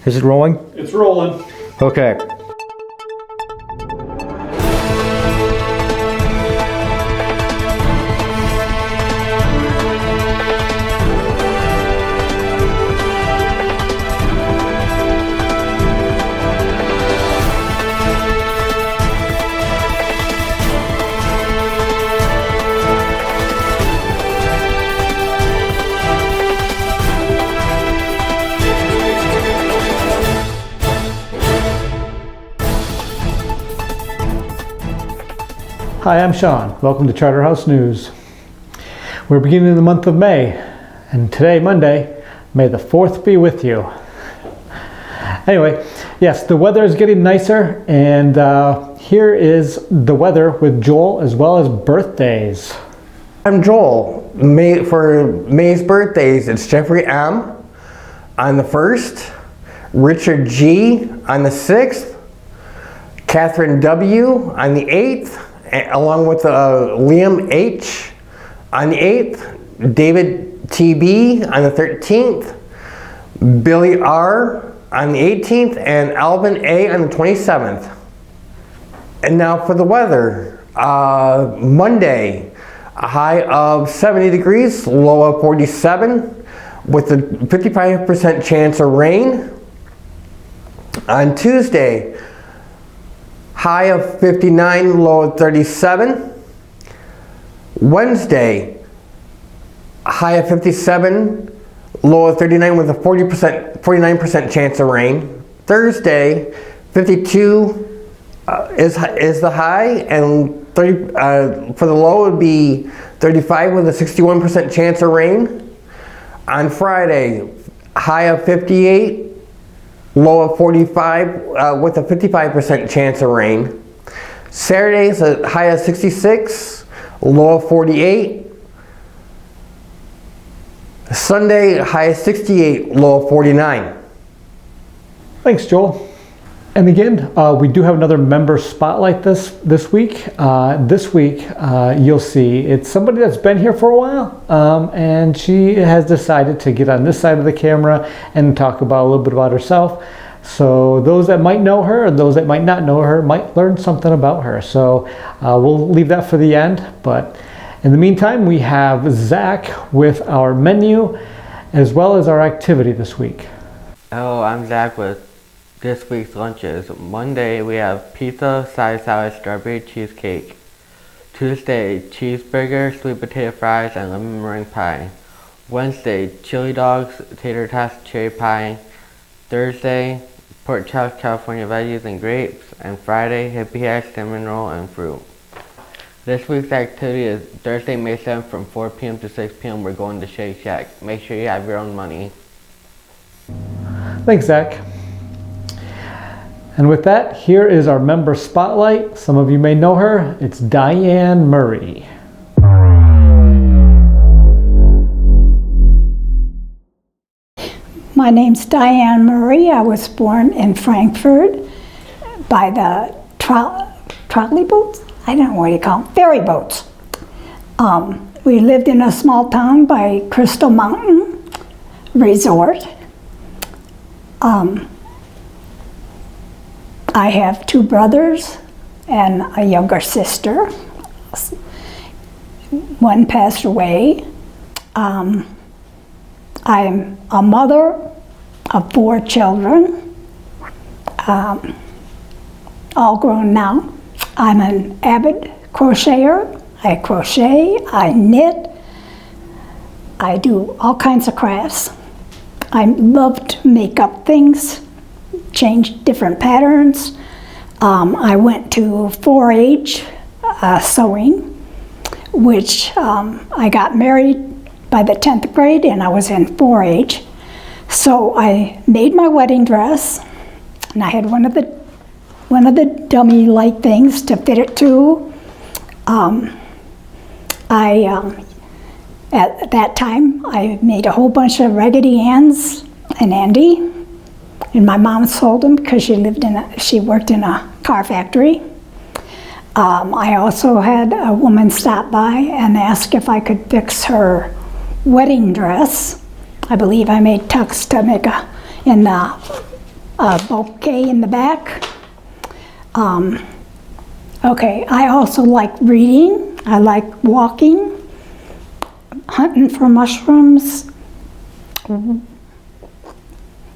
Is it rolling? It's rolling. Okay. Hi, I'm Sean. Welcome to Charterhouse News. We're beginning the month of May, and today, Monday, May the 4th be with you. Anyway, yes, the weather is getting nicer, and here is the weather with Joel as well as birthdays. I'm Joel. For May's birthdays, it's Jeffrey M. on the 1st, Richard G. on the 6th, Catherine W. on the 8th, along with Liam H. on the 8th, David TB on the 13th, Billy R. on the 18th, and Alvin A. on the 27th. And now for the weather. Monday, a high of 70 degrees, low of 47, with a 55% chance of rain. On Tuesday, high of 59, low of 37. Wednesday, high of 57, low of 39 with a 49% chance of rain. Thursday, 52 is the high, and 30 for the low would be 35 with a 61% chance of rain. On Friday, high of 58, low of 45 with a 55% chance of rain. Saturday is a high of 66, low of 48. Sunday, high of 68, low of 49. Thanks, Joel. And again, we do have another member spotlight this week. This week, you'll see it's somebody that's been here for a while, and she has decided to get on this side of the camera and talk about a little bit about herself. So those that might know her, and those that might not know her, might learn something about her. So we'll leave that for the end. But in the meantime, we have Zach with our menu as well as our activity this week. Hello, I'm Zach with this week's lunches. Monday, we have pizza, side salad, strawberry cheesecake. Tuesday, cheeseburger, sweet potato fries, and lemon meringue pie. Wednesday, chili dogs, tater tots, cherry pie. Thursday, pork chops, California veggies, and grapes. And Friday, hippie hash, cinnamon roll, and fruit. This week's activity is Thursday, May 7th from 4 p.m. to 6 p.m. We're going to Shake Shack. Make sure you have your own money. Thanks, Zach. And with that, here is our member spotlight. Some of you may know her. It's Diane Murray. My name's Diane Murray. I was born in Frankfurt by the trolley boats. I don't know what you call them, ferry boats. We lived in a small town by Crystal Mountain Resort. I have two brothers and a younger sister. One passed away. I'm a mother of 4 children, all grown now. I'm an avid crocheter. I crochet, I knit, I do all kinds of crafts. I love to make up things, change different patterns. I went to 4-H sewing, which I got married by the 10th grade and I was in 4-H. So I made my wedding dress, and I had one of the dummy-like things to fit it to. At that time, I made a whole bunch of Raggedy Ann's and Andy, and my mom sold them because she worked in a car factory. I also had a woman stop by and ask if I could fix her wedding dress. I believe I made tucks to make in the bouquet in the back. Okay, I also like reading. I like walking, hunting for mushrooms.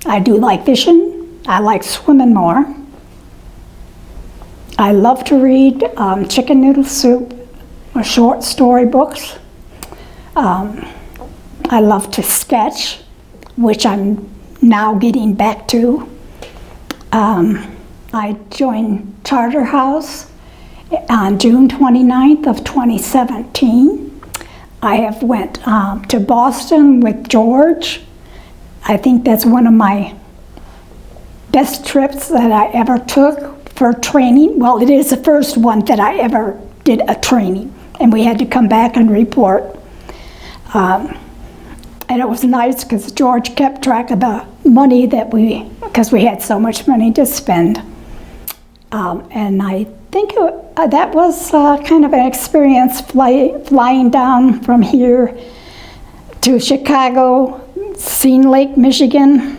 I do like fishing. I like swimming more. I love to read Chicken Noodle Soup or short story books. I love to sketch, which I'm now getting back to. I joined Charterhouse on June 29th of 2017. I have went to Boston with George. I think that's one of my best trips that I ever took for training. Well, it is the first one that I ever did a training, and we had to come back and report. And it was nice because George kept track of the money that because we had so much money to spend. And I think that was kind of an experience flying down from here to Chicago, seen Lake Michigan.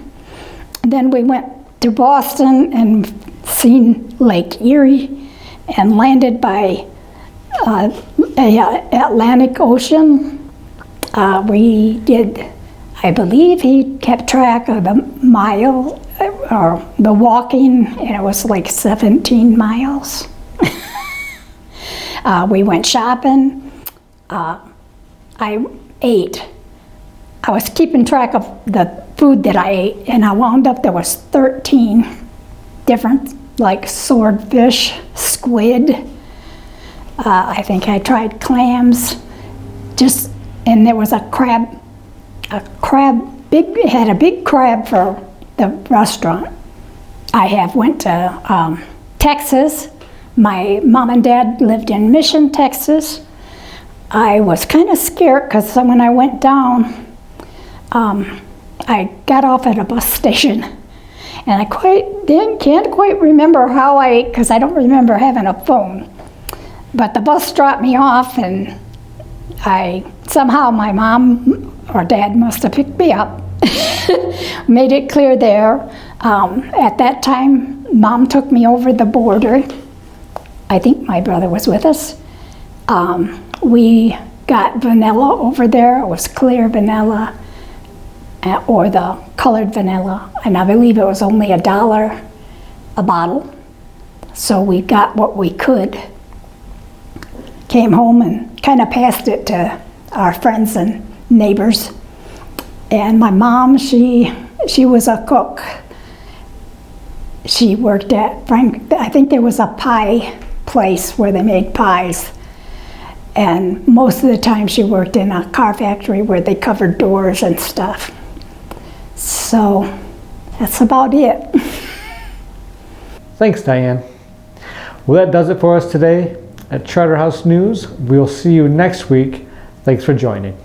Then we went to Boston and seen Lake Erie and landed by Atlantic Ocean. We did, I believe he kept track of the mile or the walking, and it was like 17 miles. We went shopping. I ate. I was keeping track of the food that I ate, and I wound up there was 13 different, like swordfish, squid. I think I tried clams. And there was a crab, had a big crab for the restaurant. I have went to Texas. My mom and dad lived in Mission, Texas. I was kind of scared because when I went down, I got off at a bus station, and I can't quite remember how because I don't remember having a phone. But the bus dropped me off, and somehow my mom or dad must have picked me up. Made it clear there. At that time, Mom took me over the border. I think my brother was with us. We got vanilla over there. It was clear vanilla or the colored vanilla, and I believe it was only $1 a bottle. So we got what we could. Came home and kind of passed it to our friends and neighbors. And my mom, she was a cook. She worked at I think there was a pie place where they made pies. And most of the time she worked in a car factory where they covered doors and stuff. So that's about it. Thanks, Diane. Well, that does it for us today at Charterhouse News. We'll see you next week. Thanks for joining.